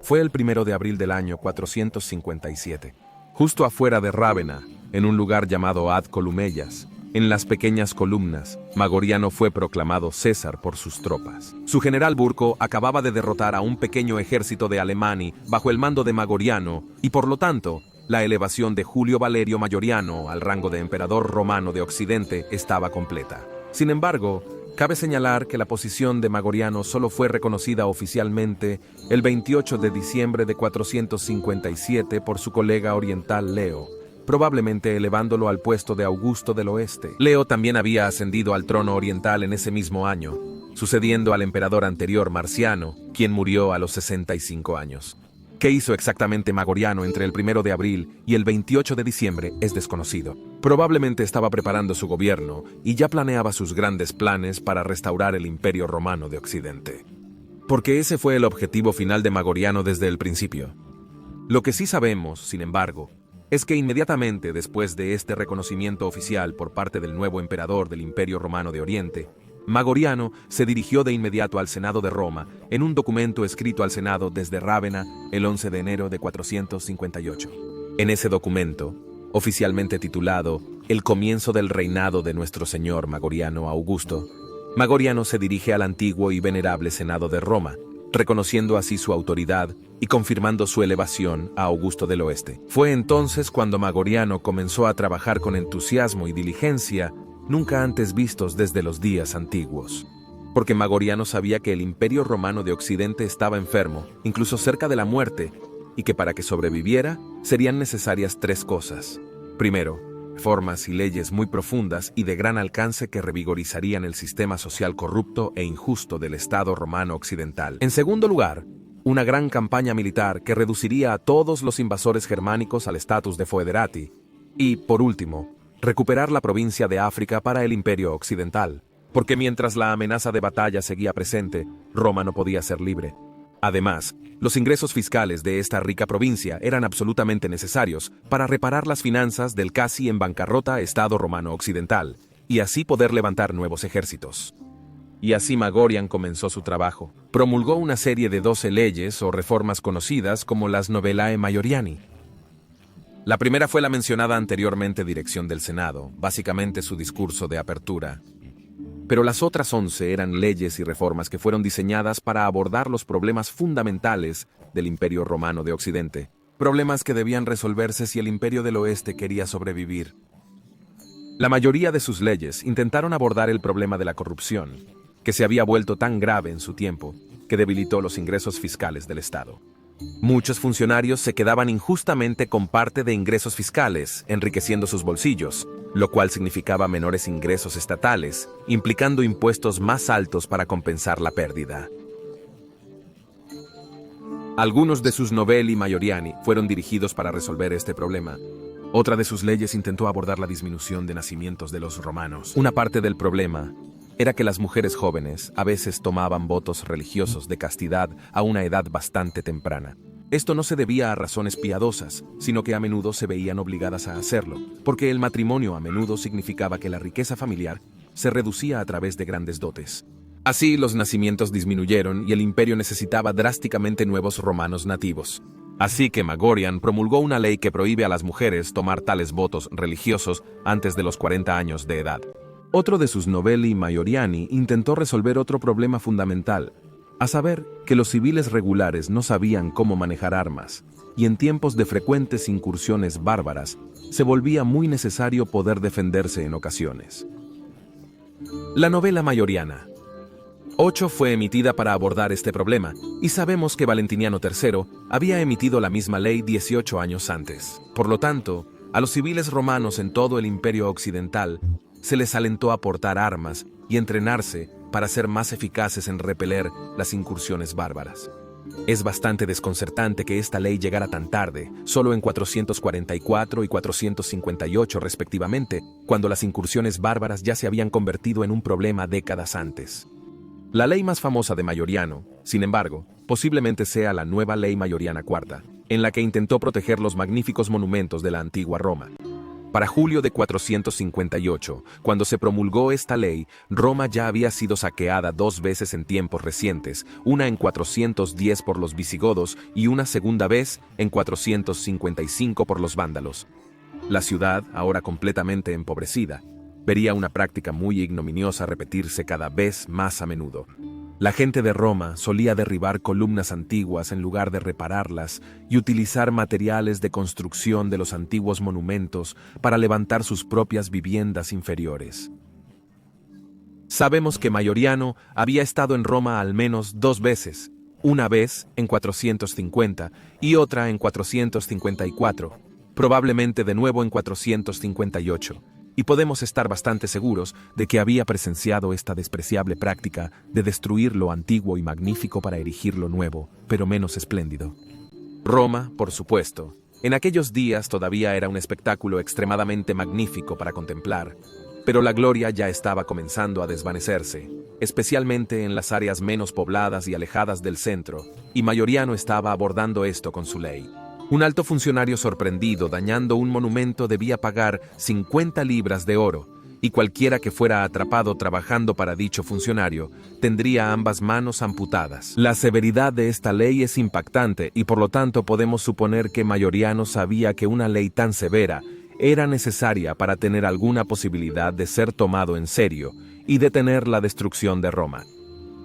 Fue el 1 de abril del año 457. Justo afuera de Rávena, en un lugar llamado Ad Columeyas, en las pequeñas columnas, Magoriano fue proclamado César por sus tropas. Su general Burco acababa de derrotar a un pequeño ejército de Alemani bajo el mando de Magoriano y por lo tanto, la elevación de Julio Valerio Mayoriano al rango de emperador romano de Occidente estaba completa. Sin embargo, cabe señalar que la posición de Magoriano solo fue reconocida oficialmente el 28 de diciembre de 457 por su colega oriental Leo, probablemente elevándolo al puesto de Augusto del Oeste. Leo también había ascendido al trono oriental en ese mismo año, sucediendo al emperador anterior Marciano, quien murió a los 65 años. ¿Qué hizo exactamente Magoriano entre el 1 de abril y el 28 de diciembre es desconocido? Probablemente estaba preparando su gobierno y ya planeaba sus grandes planes para restaurar el Imperio Romano de Occidente. Porque ese fue el objetivo final de Magoriano desde el principio. Lo que sí sabemos, sin embargo, es que inmediatamente después de este reconocimiento oficial por parte del nuevo emperador del Imperio Romano de Oriente, Magoriano se dirigió de inmediato al Senado de Roma en un documento escrito al Senado desde Rávena el 11 de enero de 458. En ese documento, oficialmente titulado El comienzo del reinado de nuestro señor Magoriano Augusto, Magoriano se dirige al antiguo y venerable Senado de Roma, reconociendo así su autoridad y confirmando su elevación a Augusto del Oeste. Fue entonces cuando Magoriano comenzó a trabajar con entusiasmo y diligencia nunca antes vistos desde los días antiguos. Porque Magoriano sabía que el Imperio Romano de Occidente estaba enfermo, incluso cerca de la muerte, y que para que sobreviviera serían necesarias tres cosas. Primero, reformas y leyes muy profundas y de gran alcance que revigorizarían el sistema social corrupto e injusto del Estado romano occidental. En segundo lugar, una gran campaña militar que reduciría a todos los invasores germánicos al estatus de foederati. Y, por último, recuperar la provincia de África para el Imperio Occidental, porque mientras la amenaza de batalla seguía presente, Roma no podía ser libre. Además, los ingresos fiscales de esta rica provincia eran absolutamente necesarios para reparar las finanzas del casi en bancarrota Estado romano occidental, y así poder levantar nuevos ejércitos. Y así Magorian comenzó su trabajo. Promulgó una serie de 12 leyes o reformas conocidas como las Novellae Maioriani. La primera fue la mencionada anteriormente dirección del Senado, básicamente su discurso de apertura. Pero las otras 11 eran leyes y reformas que fueron diseñadas para abordar los problemas fundamentales del Imperio Romano de Occidente, problemas que debían resolverse si el Imperio del Oeste quería sobrevivir. La mayoría de sus leyes intentaron abordar el problema de la corrupción, que se había vuelto tan grave en su tiempo que debilitó los ingresos fiscales del Estado. Muchos funcionarios se quedaban injustamente con parte de ingresos fiscales, enriqueciendo sus bolsillos, lo cual significaba menores ingresos estatales, implicando impuestos más altos para compensar la pérdida. Algunos de sus Novelli Maioriani fueron dirigidos para resolver este problema. Otra de sus leyes intentó abordar la disminución de nacimientos de los romanos. Una parte del problema era que las mujeres jóvenes a veces tomaban votos religiosos de castidad a una edad bastante temprana. Esto no se debía a razones piadosas, sino que a menudo se veían obligadas a hacerlo, porque el matrimonio a menudo significaba que la riqueza familiar se reducía a través de grandes dotes. Así los nacimientos disminuyeron y el imperio necesitaba drásticamente nuevos romanos nativos. Así que Magorian promulgó una ley que prohíbe a las mujeres tomar tales votos religiosos antes de los 40 años de edad. Otro de sus Novelli Maioriani intentó resolver otro problema fundamental, a saber que los civiles regulares no sabían cómo manejar armas, y en tiempos de frecuentes incursiones bárbaras, se volvía muy necesario poder defenderse en ocasiones. La novela Maioriana 8 fue emitida para abordar este problema, y sabemos que Valentiniano III había emitido la misma ley 18 años antes. Por lo tanto, a los civiles romanos en todo el Imperio Occidental se les alentó a portar armas y entrenarse para ser más eficaces en repeler las incursiones bárbaras. Es bastante desconcertante que esta ley llegara tan tarde, solo en 444 y 458 respectivamente, cuando las incursiones bárbaras ya se habían convertido en un problema décadas antes. La ley más famosa de Maioriano, sin embargo, posiblemente sea la nueva Ley Maioriana IV, en la que intentó proteger los magníficos monumentos de la antigua Roma. Para julio de 458, cuando se promulgó esta ley, Roma ya había sido saqueada 2 veces en tiempos recientes, una en 410 por los visigodos y una segunda vez en 455 por los vándalos. La ciudad, ahora completamente empobrecida, vería una práctica muy ignominiosa repetirse cada vez más a menudo. La gente de Roma solía derribar columnas antiguas en lugar de repararlas y utilizar materiales de construcción de los antiguos monumentos para levantar sus propias viviendas inferiores. Sabemos que Mayoriano había estado en Roma al menos 2 veces, una vez en 450 y otra en 454, probablemente de nuevo en 458. Y podemos estar bastante seguros de que había presenciado esta despreciable práctica de destruir lo antiguo y magnífico para erigir lo nuevo, pero menos espléndido. Roma, por supuesto, en aquellos días todavía era un espectáculo extremadamente magnífico para contemplar, pero la gloria ya estaba comenzando a desvanecerse, especialmente en las áreas menos pobladas y alejadas del centro, y Mayoriano estaba abordando esto con su ley. Un alto funcionario sorprendido dañando un monumento debía pagar 50 libras de oro, y cualquiera que fuera atrapado trabajando para dicho funcionario tendría ambas manos amputadas. La severidad de esta ley es impactante y por lo tanto podemos suponer que Mayoriano sabía que una ley tan severa era necesaria para tener alguna posibilidad de ser tomado en serio y detener la destrucción de Roma.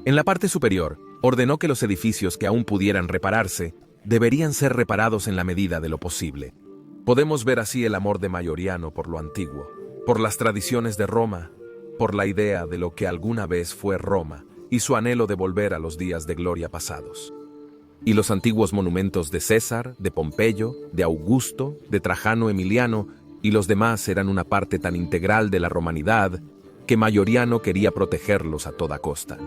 En la parte superior, ordenó que los edificios que aún pudieran repararse deberían ser reparados en la medida de lo posible. Podemos ver así el amor de Mayoriano por lo antiguo, por las tradiciones de Roma, por la idea de lo que alguna vez fue Roma y su anhelo de volver a los días de gloria pasados. Y los antiguos monumentos de César, de Pompeyo, de Augusto, de Trajano Emiliano y los demás eran una parte tan integral de la romanidad que Mayoriano quería protegerlos a toda costa.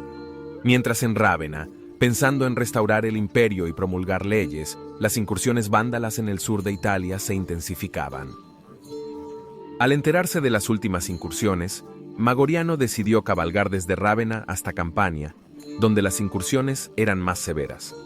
Mientras en Rávena, pensando en restaurar el imperio y promulgar leyes, las incursiones vándalas en el sur de Italia se intensificaban. Al enterarse de las últimas incursiones, Magoriano decidió cabalgar desde Rávena hasta Campania, donde las incursiones eran más severas.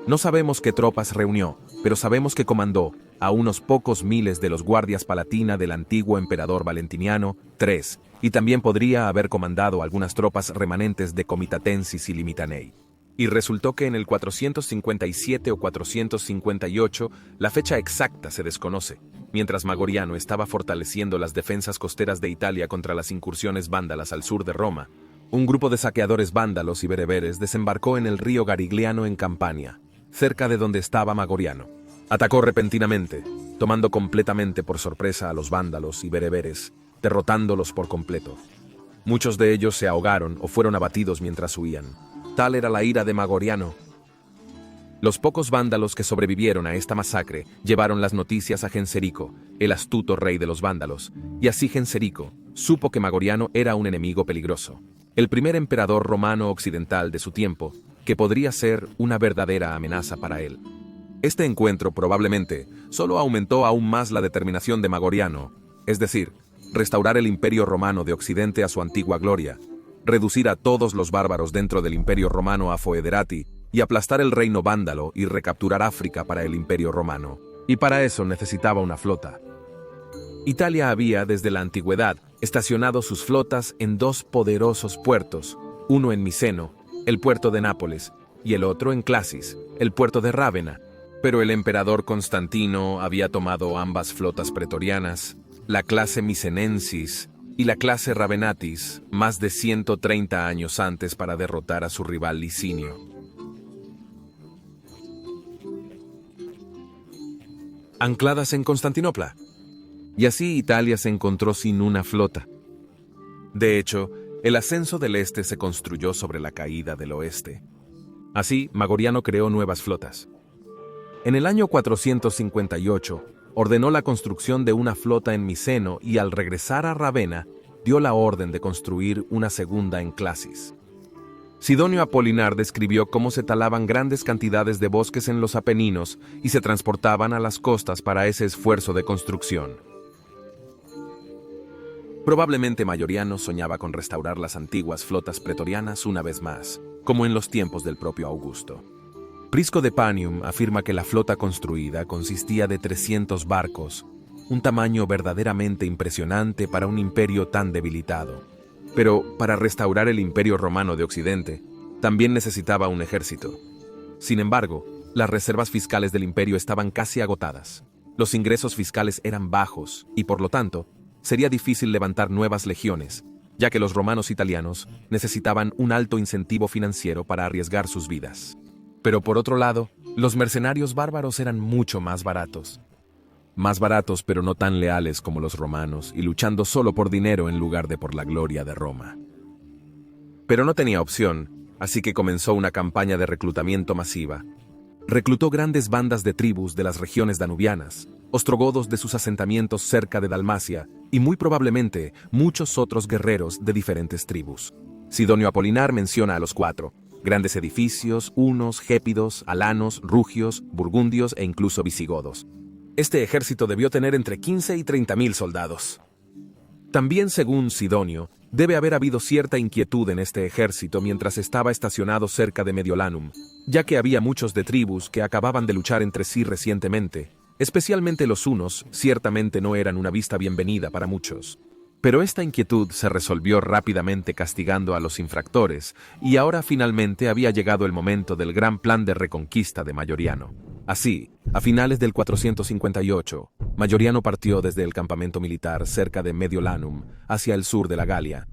No sabemos qué tropas reunió, pero sabemos que comandó a unos pocos miles de los guardias palatina del antiguo emperador Valentiniano III, y también podría haber comandado algunas tropas remanentes de Comitatensis y Limitanei. Y resultó que en el 457 o 458, la fecha exacta se desconoce, mientras Magoriano estaba fortaleciendo las defensas costeras de Italia contra las incursiones vándalas al sur de Roma, un grupo de saqueadores vándalos y bereberes desembarcó en el río Garigliano en Campania, cerca de donde estaba Magoriano. Atacó repentinamente, tomando completamente por sorpresa a los vándalos y bereberes, derrotándolos por completo. Muchos de ellos se ahogaron o fueron abatidos mientras huían. Tal era la ira de Magoriano. Los pocos vándalos que sobrevivieron a esta masacre llevaron las noticias a Genserico, el astuto rey de los vándalos, y así Genserico supo que Magoriano era un enemigo peligroso, el primer emperador romano occidental de su tiempo, que podría ser una verdadera amenaza para él. Este encuentro probablemente solo aumentó aún más la determinación de Magoriano, es decir, restaurar el imperio romano de Occidente a su antigua gloria, reducir a todos los bárbaros dentro del imperio romano a foederati y aplastar el reino vándalo y recapturar África para el imperio romano. Y para eso necesitaba una flota. Italia había, desde la antigüedad, estacionado sus flotas en 2 poderosos puertos, uno en Miceno, el puerto de Nápoles, y el otro en Clasis, el puerto de Rávena. Pero el emperador Constantino había tomado ambas flotas pretorianas, la clase Micenensis y la clase Ravenatis, más de 130 años antes para derrotar a su rival Licinio. Ancladas en Constantinopla. Y así Italia se encontró sin una flota. De hecho, el ascenso del este se construyó sobre la caída del oeste. Así, Magoriano creó nuevas flotas. En el año 458, ordenó la construcción de una flota en Miceno y al regresar a Rávena, dio la orden de construir una segunda en Clasis. Sidonio Apolinar describió cómo se talaban grandes cantidades de bosques en los Apeninos y se transportaban a las costas para ese esfuerzo de construcción. Probablemente Mayoriano soñaba con restaurar las antiguas flotas pretorianas una vez más, como en los tiempos del propio Augusto. Prisco de Panium afirma que la flota construida consistía de 300 barcos, un tamaño verdaderamente impresionante para un imperio tan debilitado. Pero para restaurar el Imperio Romano de Occidente, también necesitaba un ejército. Sin embargo, las reservas fiscales del imperio estaban casi agotadas. Los ingresos fiscales eran bajos y, por lo tanto, sería difícil levantar nuevas legiones, ya que los romanos italianos necesitaban un alto incentivo financiero para arriesgar sus vidas. Pero por otro lado, los mercenarios bárbaros eran mucho más baratos. Más baratos pero no tan leales como los romanos y luchando solo por dinero en lugar de por la gloria de Roma. Pero no tenía opción, así que comenzó una campaña de reclutamiento masiva. Reclutó grandes bandas de tribus de las regiones danubianas, ostrogodos de sus asentamientos cerca de Dalmacia y muy probablemente muchos otros guerreros de diferentes tribus. Sidonio Apolinar menciona a los 4, grandes edificios, hunos, gépidos, alanos, rugios, burgundios e incluso visigodos. Este ejército debió tener entre 15 y 30.000 soldados. También, según Sidonio, debe haber habido cierta inquietud en este ejército mientras estaba estacionado cerca de Mediolanum, ya que había muchos de tribus que acababan de luchar entre sí recientemente. Especialmente los hunos, ciertamente no eran una vista bienvenida para muchos. Pero esta inquietud se resolvió rápidamente castigando a los infractores, y ahora finalmente había llegado el momento del gran plan de reconquista de Mayoriano. Así, a finales del 458, Mayoriano partió desde el campamento militar cerca de Mediolanum hacia el sur de la Galia.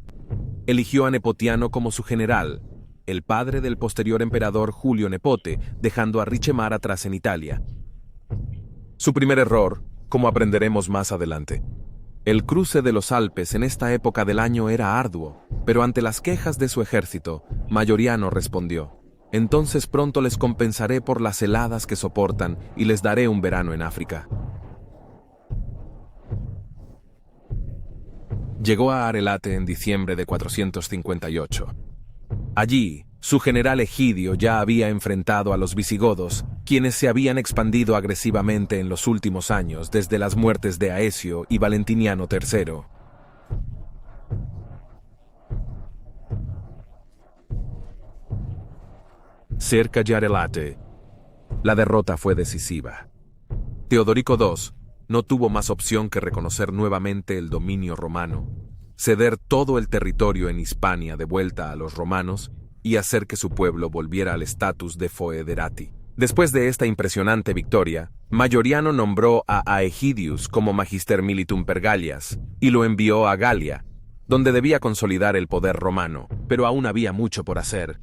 Eligió a Nepotiano como su general, el padre del posterior emperador Julio Nepote, dejando a Richemar atrás en Italia. Su primer error, como aprenderemos más adelante. El cruce de los Alpes en esta época del año era arduo, pero ante las quejas de su ejército, Mayoriano respondió: «Entonces pronto les compensaré por las heladas que soportan y les daré un verano en África». Llegó a Arelate en diciembre de 458. Allí, su general Egidio ya había enfrentado a los visigodos, quienes se habían expandido agresivamente en los últimos años desde las muertes de Aecio y Valentiniano III. Cerca de Arelate, la derrota fue decisiva. Teodorico II no tuvo más opción que reconocer nuevamente el dominio romano, ceder todo el territorio en Hispania de vuelta a los romanos y hacer que su pueblo volviera al estatus de foederati. Después de esta impresionante victoria, Mayoriano nombró a Aegidius como Magister Militum per Gallias y lo envió a Galia, donde debía consolidar el poder romano, pero aún había mucho por hacer.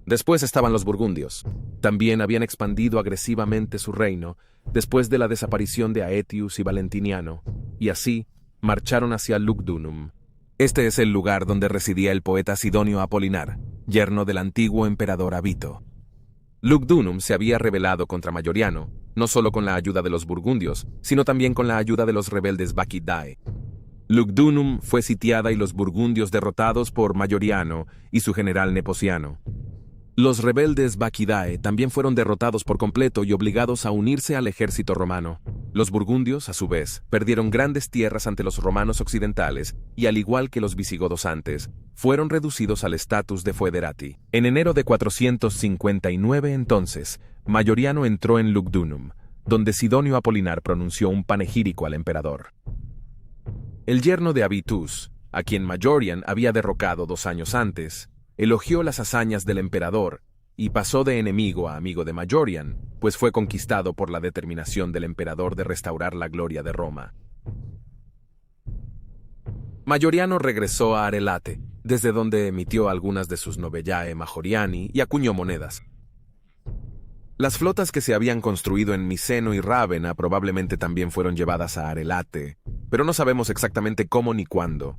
Después estaban los burgundios. También habían expandido agresivamente su reino después de la desaparición de Aetius y Valentiniano, y así marcharon hacia Lugdunum. Este es el lugar donde residía el poeta Sidonio Apolinar, yerno del antiguo emperador Avito. Lugdunum se había rebelado contra Mayoriano, no solo con la ayuda de los burgundios, sino también con la ayuda de los rebeldes Baquidae. Lugdunum fue sitiada y los burgundios derrotados por Mayoriano y su general Nepociano. Los rebeldes Baquidae también fueron derrotados por completo y obligados a unirse al ejército romano. Los burgundios, a su vez, perdieron grandes tierras ante los romanos occidentales y, al igual que los visigodos antes, fueron reducidos al estatus de foederati. En enero de 459 entonces, Mayoriano entró en Lugdunum, donde Sidonio Apolinar pronunció un panegírico al emperador. El yerno de Avitus, a quien Mayorian había derrocado 2 años antes, elogió las hazañas del emperador y pasó de enemigo a amigo de Mayorian, pues fue conquistado por la determinación del emperador de restaurar la gloria de Roma. Mayoriano regresó a Arelate, desde donde emitió algunas de sus novellae Majoriani y acuñó monedas. Las flotas que se habían construido en Miseno y Rávena probablemente también fueron llevadas a Arelate, pero no sabemos exactamente cómo ni cuándo.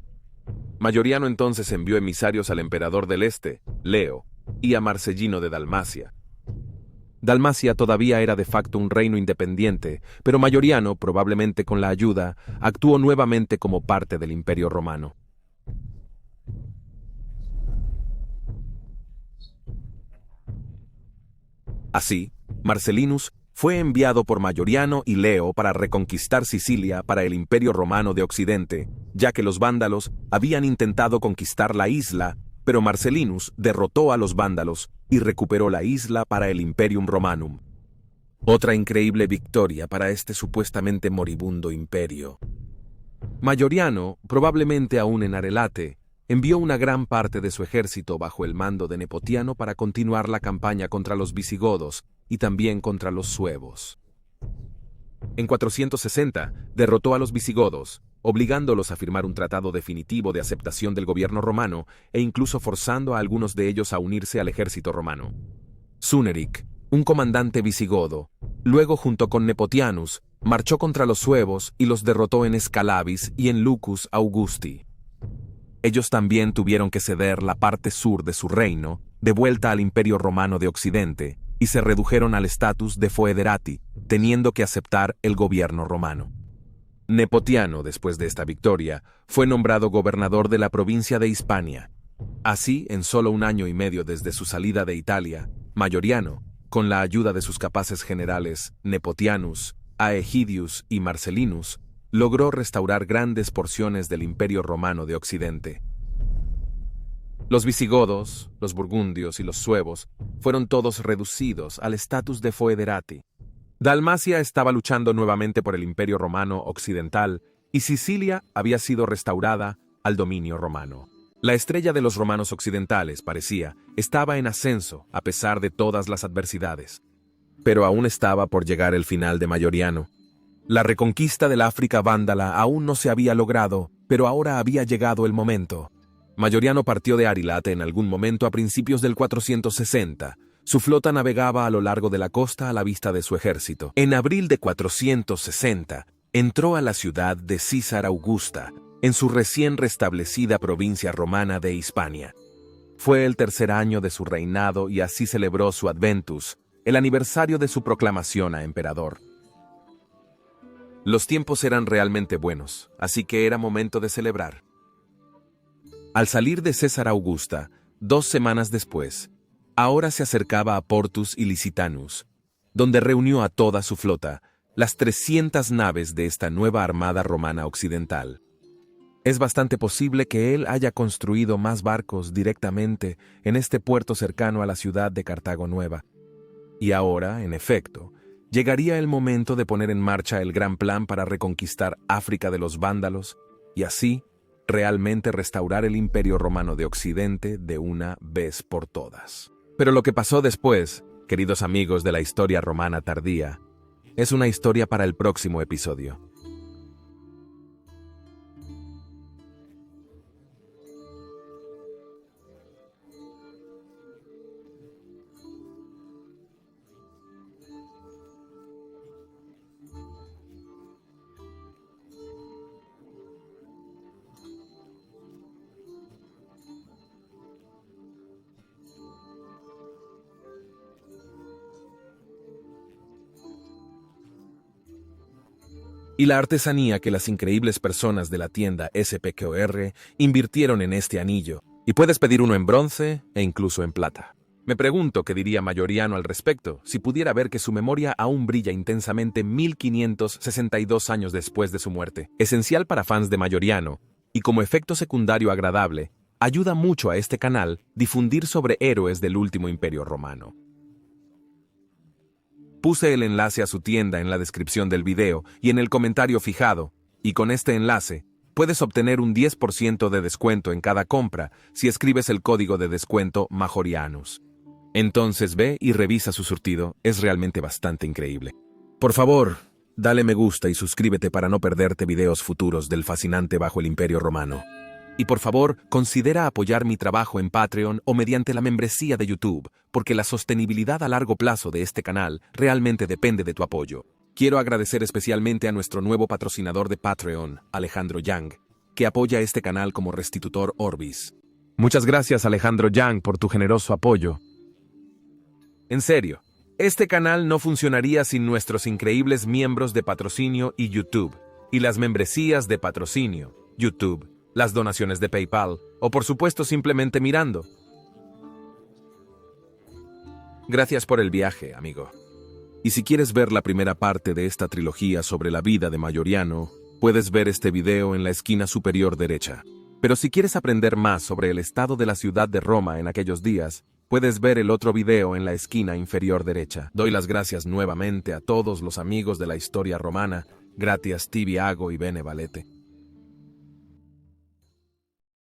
Mayoriano entonces envió emisarios al emperador del Este, Leo, y a Marcellino de Dalmacia. Dalmacia todavía era de facto un reino independiente, pero Mayoriano, probablemente con la ayuda, actuó nuevamente como parte del Imperio Romano. Así, Marcellinus fue enviado por Mayoriano y Leo para reconquistar Sicilia para el Imperio Romano de Occidente, ya que los vándalos habían intentado conquistar la isla, pero Marcellinus derrotó a los vándalos y recuperó la isla para el Imperium Romanum. Otra increíble victoria para este supuestamente moribundo imperio. Mayoriano, probablemente aún en Arelate, envió una gran parte de su ejército bajo el mando de Nepotiano para continuar la campaña contra los visigodos y también contra los suevos. En 460, derrotó a los visigodos, obligándolos a firmar un tratado definitivo de aceptación del gobierno romano e incluso forzando a algunos de ellos a unirse al ejército romano. Suneric, un comandante visigodo, luego junto con Nepotianus, marchó contra los suevos y los derrotó en Escalabis y en Lucus Augusti. Ellos también tuvieron que ceder la parte sur de su reino, de vuelta al Imperio Romano de Occidente, y se redujeron al estatus de foederati, teniendo que aceptar el gobierno romano. Nepotiano, después de esta victoria, fue nombrado gobernador de la provincia de Hispania. Así, en solo 1 año y medio desde su salida de Italia, Mayoriano, con la ayuda de sus capaces generales Nepotianus, Aegidius y Marcellinus, logró restaurar grandes porciones del Imperio Romano de Occidente. Los visigodos, los burgundios y los suevos fueron todos reducidos al estatus de foederati. Dalmacia estaba luchando nuevamente por el Imperio Romano Occidental y Sicilia había sido restaurada al dominio romano. La estrella de los romanos occidentales, parecía, estaba en ascenso a pesar de todas las adversidades. Pero aún estaba por llegar el final de Mayoriano. La reconquista del África vándala aún no se había logrado, pero ahora había llegado el momento. Mayoriano partió de Arilate en algún momento a principios del 460. Su flota navegaba a lo largo de la costa a la vista de su ejército. En abril de 460, entró a la ciudad de Císar Augusta, en su recién restablecida provincia romana de Hispania. Fue el 3er año de su reinado y así celebró su Adventus, el aniversario de su proclamación a emperador. Los tiempos eran realmente buenos, así que era momento de celebrar. Al salir de César Augusta, 2 semanas después, ahora se acercaba a Portus Ilicitanus, donde reunió a toda su flota, las 300 naves de esta nueva armada romana occidental. Es bastante posible que él haya construido más barcos directamente en este puerto cercano a la ciudad de Cartago Nueva. Y ahora, en efecto, llegaría el momento de poner en marcha el gran plan para reconquistar África de los vándalos y así realmente restaurar el Imperio Romano de Occidente de una vez por todas. Pero lo que pasó después, queridos amigos de la historia romana tardía, es una historia para el próximo episodio. Y la artesanía que las increíbles personas de la tienda SPQR invirtieron en este anillo, y puedes pedir uno en bronce e incluso en plata. Me pregunto qué diría Mayoriano al respecto si pudiera ver que su memoria aún brilla intensamente 1562 años después de su muerte. Esencial para fans de Mayoriano, y como efecto secundario agradable, ayuda mucho a este canal difundir sobre héroes del último imperio romano. Puse el enlace a su tienda en la descripción del video y en el comentario fijado, y con este enlace, puedes obtener un 10% de descuento en cada compra si escribes el código de descuento Majorianus. Entonces ve y revisa su surtido, es realmente bastante increíble. Por favor, dale me gusta y suscríbete para no perderte videos futuros del fascinante bajo el Imperio Romano. Y por favor, considera apoyar mi trabajo en Patreon o mediante la membresía de YouTube, porque la sostenibilidad a largo plazo de este canal realmente depende de tu apoyo. Quiero agradecer especialmente a nuestro nuevo patrocinador de Patreon, Alejandro Yang, que apoya este canal como restitutor Orbis. Muchas gracias, Alejandro Yang, por tu generoso apoyo. En serio, este canal no funcionaría sin nuestros increíbles miembros de patrocinio y YouTube, y las membresías de patrocinio, YouTube, las donaciones de PayPal, o por supuesto simplemente mirando. Gracias por el viaje, amigo. Y si quieres ver la primera parte de esta trilogía sobre la vida de Mayoriano, puedes ver este video en la esquina superior derecha. Pero si quieres aprender más sobre el estado de la ciudad de Roma en aquellos días, Puedes ver el otro video en la esquina inferior derecha. Doy las gracias nuevamente a todos los amigos de la historia romana, gracias Tibi Ago y Bene Valete.